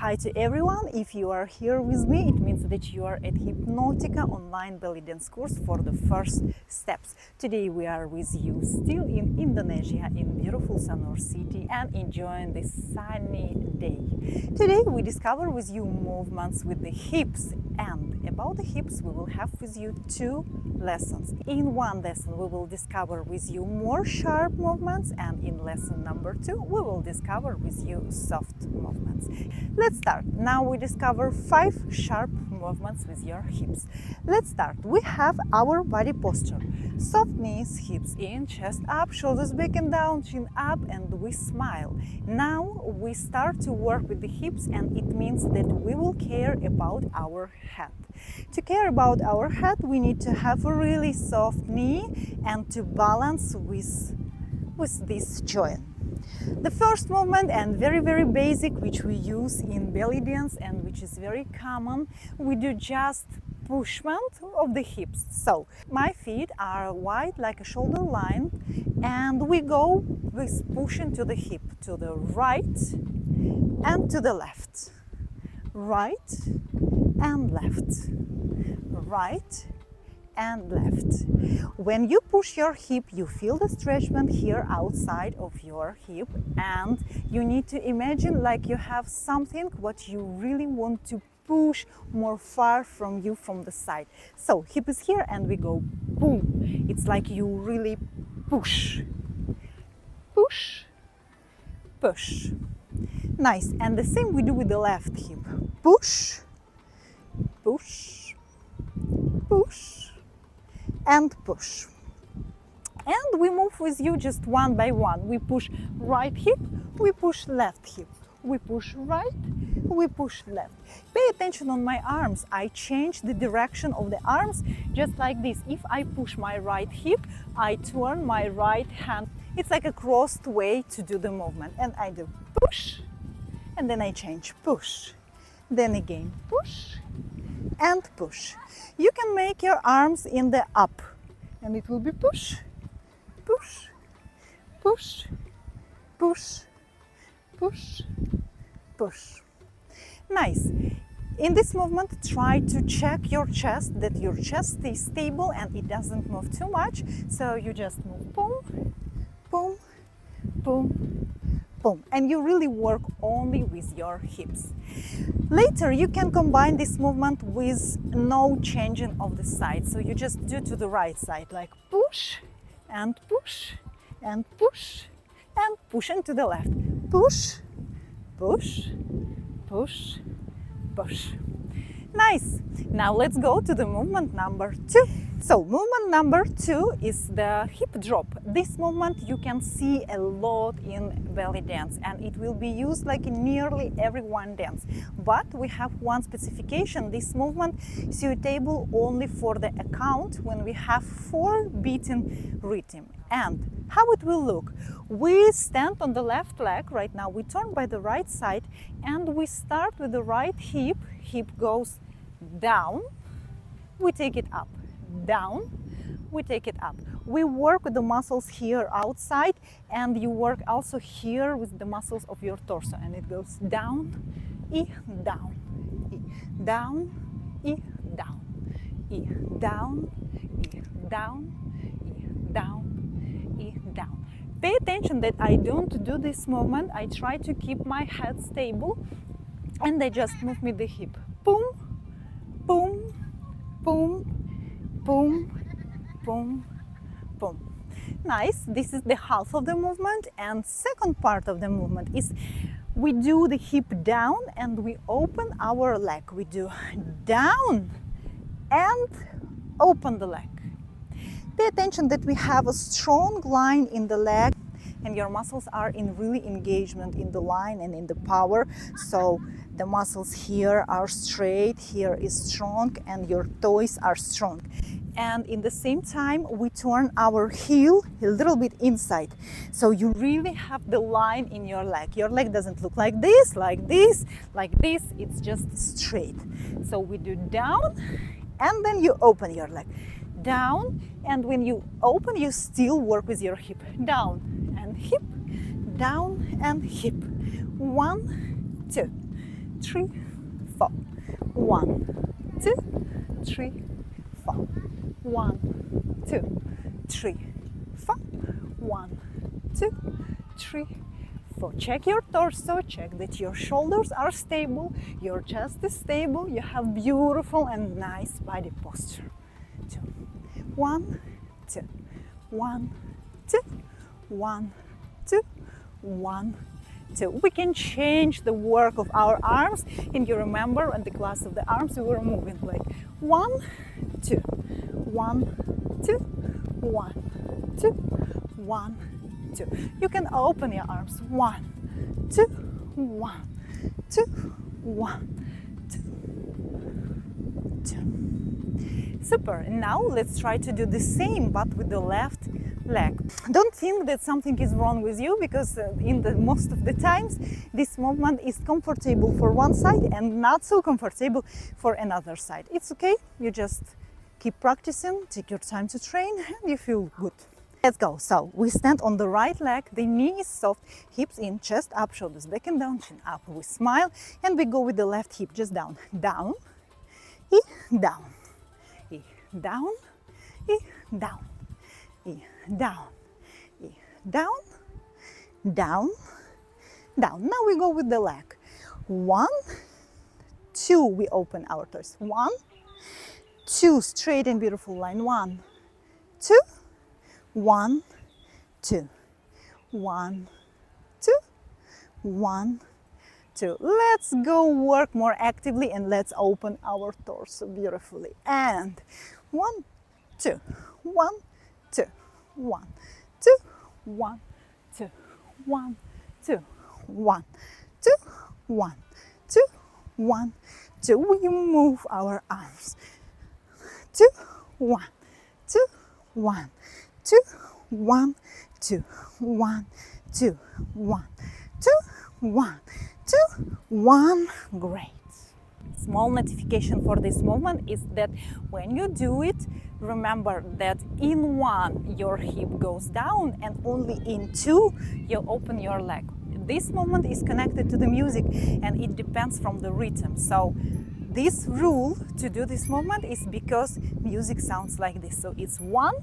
Hi to everyone. If you are here with me, it means that you are at HIP-NOTICA online belly dance course for the first steps. Today we are with you still in Indonesia, in beautiful Sanur city, and enjoying this sunny day. Today we discover with you movements with the hips, and about the hips we will have with you two lessons. In one lesson we will discover with you more sharp movements, and in lesson number 2 we will discover with you soft movements. Let's start. Now we discover 5 sharp movements with your hips. Let's start. We have our body posture. Soft knees, hips in, chest up, shoulders back and down, chin up, and we smile. Now we start to work with the hips, and it means that we will care about our head. To care about our head, we need to have a really soft knee and to balance with this joint. The first movement, and very basic, which we use in belly dance and which is very common, we do just pushment of the hips. So my feet are wide like a shoulder line, and we go with pushing to the hip, to the right and to the left, right and left, right and left. When you push your hip, you feel the stretchment here outside of your hip, and you need to imagine like you have something what you really want to push more far from you from the side. So hip is here and we go boom. It's like you really push, push, push. Nice. And the same we do with the left hip. Push, push, push and push. And we move with you just one by one. We push right hip, we push left hip, we push right, we push left. Pay attention on my arms. I change the direction of the arms just like this. If I push my right hip, I turn my right hand. It's like a crossed way to do the movement. And I do push, and then I change push, then again push and push. You can make your arms in the up, and it will be push, push, push, push, push, push. Nice. In this movement, try to check your chest, that your chest stays stable and it doesn't move too much. So you just move boom, boom, boom, boom, and you really work only with your hips. Later you can combine this movement with no changing of the side, so you just do to the right side, like push and push and push and push, and to the left, push, push, push, push. Nice. Now let's go to the movement number 2. So movement number 2 is the hip drop. This movement you can see a lot in belly dance, and it will be used like in nearly every one dance. But we have one specification. This movement is suitable only for the account when we have 4 beating rhythm. And how it will look? We stand on the left leg. Right now we turn by the right side, and we start with the right hip. Hip goes down, we take it up, down, we take it up. We work with the muscles here outside, and you work also here with the muscles of your torso, and it goes down, down, down, down, down, down, down, down. Pay attention that I don't do this movement. I try to keep my head stable, and I just move with the hip. Boom, boom, boom, boom, boom, boom. Nice. This is the half of the movement, and second part of the movement is we do the hip down and we open our leg. We do down and open the leg. Pay attention that we have a strong line in the leg, and your muscles are in really engagement in the line and in the power. So the muscles here are straight, here is strong, and your toes are strong. And in the same time, we turn our heel a little bit inside. So you really have the line in your leg. Your leg doesn't look like this, like this, like this. It's just straight. So we do down, and then you open your leg. Down, and when you open, you still work with your hip. Down and hip, down and hip. 1, 2, 3, 4. 1, 2, 3, 4. 1, 2, 3, 4. 1, 2, 3, 4. Check your torso, check that your shoulders are stable, your chest is stable, you have beautiful and nice body posture. 2, 1, 2, 1, 2, 1, 2, 1, 2. We can change the work of our arms, and you remember at the class of the arms we were moving like 1, 2, 1, 2, 1, 2, 1, 2. You can open your arms 1, 2, 1, 2, 1, 2, 2. Super. And now let's try to do the same but with the left leg. Don't think that something is wrong with you, because in the most of the times this movement is comfortable for one side and not so comfortable for another side. It's okay. You just keep practicing, take your time to train, and you feel good. Let's go. So we stand on the right leg, the knee is soft, hips in, chest up, shoulders back and down, chin up. We smile and we go with the left hip just down, down, down, down, down, down, down, down, down. Now we go with the leg. 1, 2, we open our toes. 1, 2, straight and beautiful line. 1, 2, 1, 2, 1, 2, 1, 2. Let's go work more actively and let's open our torso beautifully. And 1, 2, 1, 2, 1, 2, 1, 2, 1, 2, 1, 2, 1, 2, 1, 2. We move our arms. 2, 1, 2, 1, 2, 1, 2, 1, 2, 1, 2, 1, 2, 1. Great. Small notification for this movement is that when you do it, remember that in 1 your hip goes down and only in 2 you open your leg. This movement is connected to the music and it depends from the rhythm. So this rule to do this movement is because music sounds like this. So it's 1,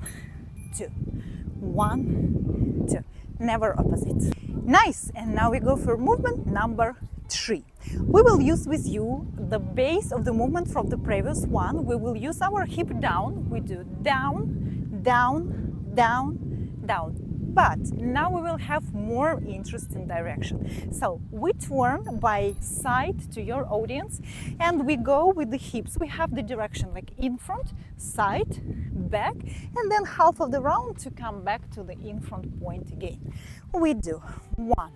2, 1, 2, never opposite. Nice. And now we go for movement number 3. We will use with you the base of the movement from the previous one. We will use our hip down. We do down, down, down, down. But now we will have more interesting direction. So we turn by side to your audience and we go with the hips. We have the direction like in front, side, back, and then half of the round to come back to the in front point again. We do 1,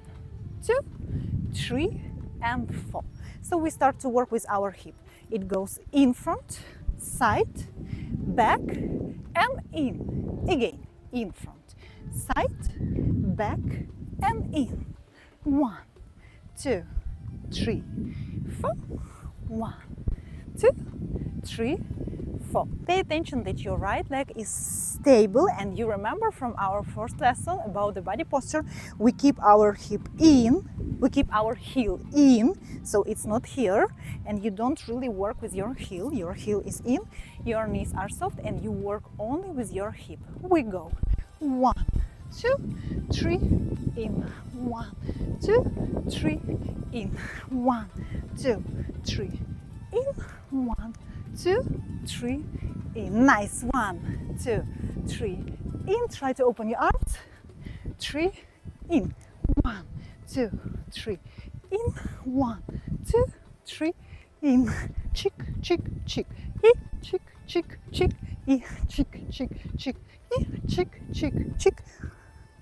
2, 3, and 4. So we start to work with our hip. It goes in front, side, back, and in. Again, in front, side, back, and in. 1, 2, 3, 4. 1, 2, 3, 4. Pay attention that your right leg is stable, and you remember from our first lesson about the body posture, we keep our hip in, we keep our heel in, so it's not here, and you don't really work with your heel is in, your knees are soft, and you work only with your hip. We go 1, 2, 3, in, 1, 2, 3, in, 1, 2, 3, in, 1, 2, 3, in. Nice. 1, 2, 3, in. Try to open your arms. 3, in. 1, 2, 3, in. 1, 2, 3, in. Chick, chick, chick. E, chick, chick, chick. E, chick, chick, chick. E, chick, chick, chick.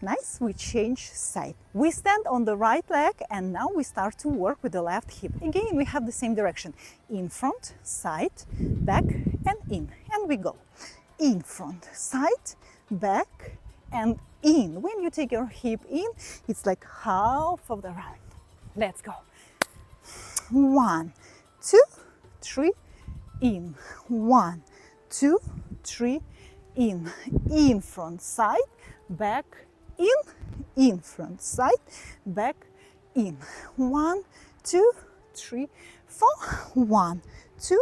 Nice. We change side. We stand on the right leg and now we start to work with the left hip. Again, we have the same direction. In front, side, back, and in. And we go. In front, side, back, and in. When you take your hip in, it's like half of the round. Let's go. 1, 2, 3, in. 1, 2, 3, in. In front, side, back, in front, side, back, in. 1, 2, 3, 4. 1, 2,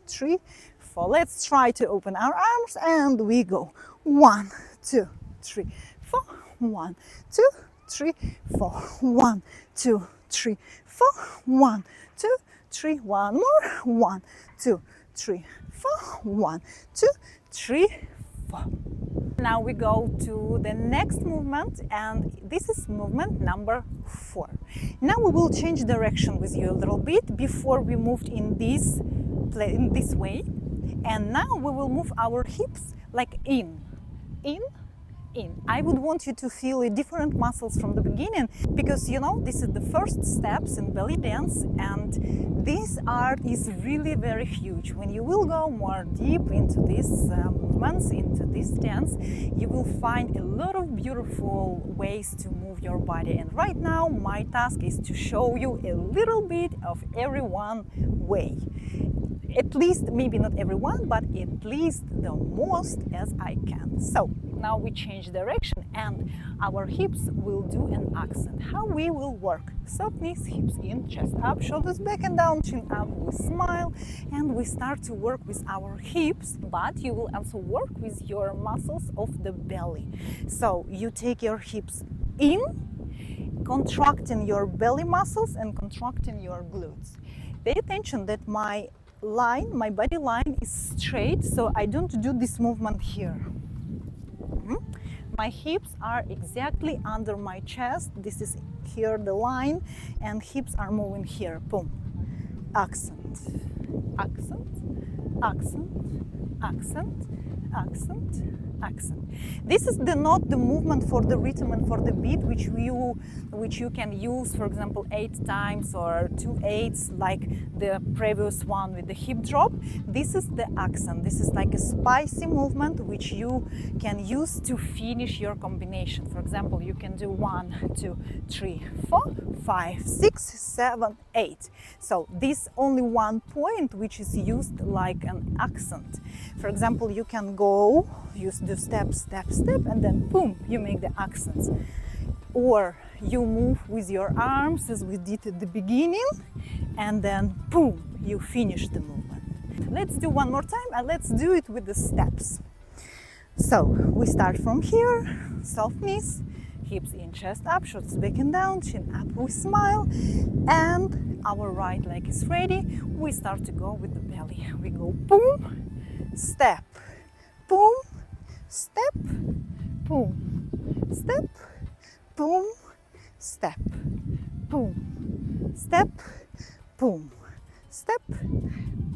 3, 4. Let's try to open our arms and we go. 1, 2, 3, 4. 1, 2, 3, 4. 1, 2, 3, 4. 1, 2, 3. One more. 1, 2, 3, 4. 1, 2, 3, 4. Now we go to the next movement, and this is movement number 4. Now we will change direction with you a little bit. Before we moved in this way, and now we will move our hips like in. I would want you to feel different muscles from the beginning, because you know this is the first steps in belly dance, and this art is really very huge. When you will go more deep into these movements, into this dance, you will find a lot of beautiful ways to move your body. And right now my task is to show you a little bit of every one way. At least, maybe not everyone, but at least the most as I can. So now we change direction and our hips will do an accent. How we will work: soft knees, hips in, chest up, shoulders back and down, chin up. We smile and we start to work with our hips, but you will also work with your muscles of the belly. So you take your hips in, contracting your belly muscles and contracting your glutes. Pay attention that my body line is straight, so I don't do this movement here. My hips are exactly under my chest. This is here the line, and hips are moving here. Boom. Accent, accent, accent, accent, accent, accent. This is not the movement for the rhythm and for the beat, which you can use, for example, 8 times or 2 8s, like the previous one with the hip drop. This is the accent. This is like a spicy movement which you can use to finish your combination. For example, you can do 1, 2, 3, 4, 5, 6, 7, 8. So this only one point which is used like an accent. For example, you can go use the step, step, step, and then boom, you make the accents. Or you move with your arms as we did at the beginning, and then boom, you finish the movement. Let's do one more time, and let's do it with the steps. So we start from here, soft knees, hips in, chest up, shoulders back and down, chin up, we smile, and our right leg is ready. We start to go with the belly. We go boom, step, boom, step, boom, step, boom, step, boom, step, boom, step,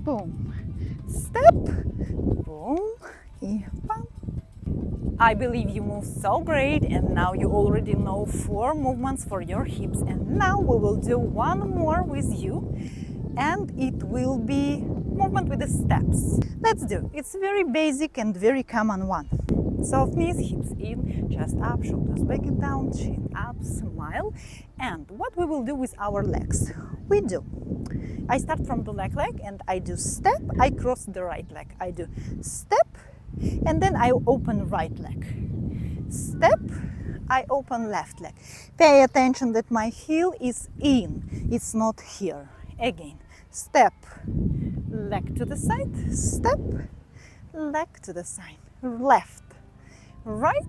boom, step, boom, and bam. I believe you move so great, and now you already know 4 movements for your hips. And now we will do one more with you, and it will be movement with the steps. Let's do. It's very basic and very common one. Soft knees, hips in, chest up, shoulders back and down, chin up, smile. And what we will do with our legs? I start from the left leg and I do step, I cross the right leg. I do step, and then I open right leg. Step, I open left leg. Pay attention that my heel is in, it's not here. Again, step, leg to the side, step, leg to the side, left, right,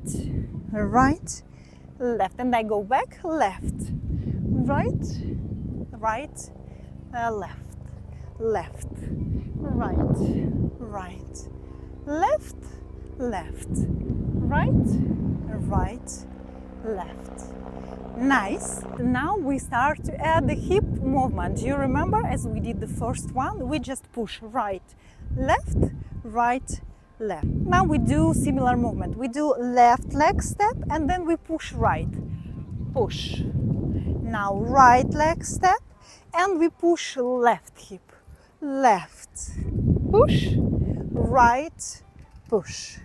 right, left, and I go back, left, right, right, left, left, right, right, left, left, right, right, left. Nice. Now we start to add the hip movement. Do you remember, as we did the first one, we just push right, left, right, left. Now we do similar movement. We do left leg step and then we push right, push. Now right leg step and we push left hip, left, push, right, push,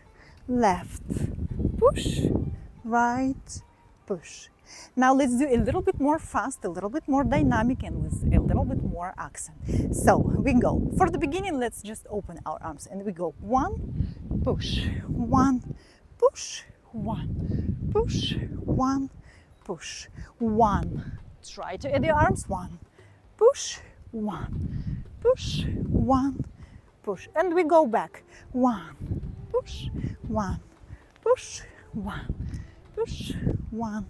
left, push, right, push. Now let's do a little bit more fast, a little bit more dynamic, and with a little bit more accent. So we go. For the beginning, let's just open our arms and we go 1, push, 1, push, 1, push, 1, push, 1. Try to add your arms. 1, push, one, push, one, push. And we go back. One, push, one, push, one, push, one,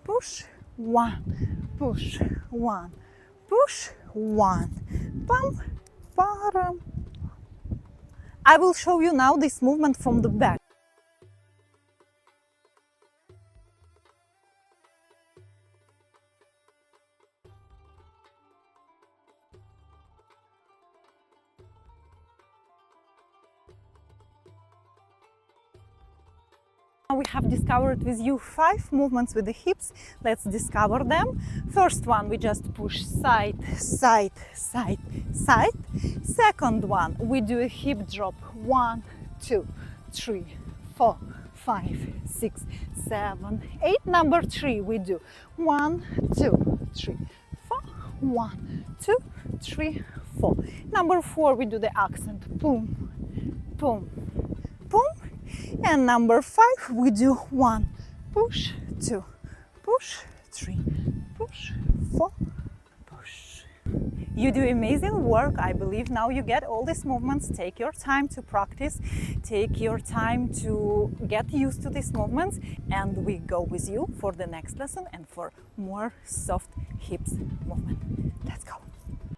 push, one, push, one, push, one. Pam, param. I will show you now this movement from the back. Now we have discovered with you 5 movements with the hips. Let's discover them. First one, we just push side, side, side, side. Second one, we do a hip drop. 1, 2, 3, 4, 5, 6, 7, 8. Number 3, we do 1, 2, 3, 4. 1, 2, 3, 4. Number 4, we do the accent. Boom, boom, boom. And number 5, we do 1, push, 2, push, 3, push, 4, push. You do amazing work. I believe now you get all these movements. Take your time to practice. Take your time to get used to these movements. And we go with you for the next lesson and for more soft hips movement. Let's go.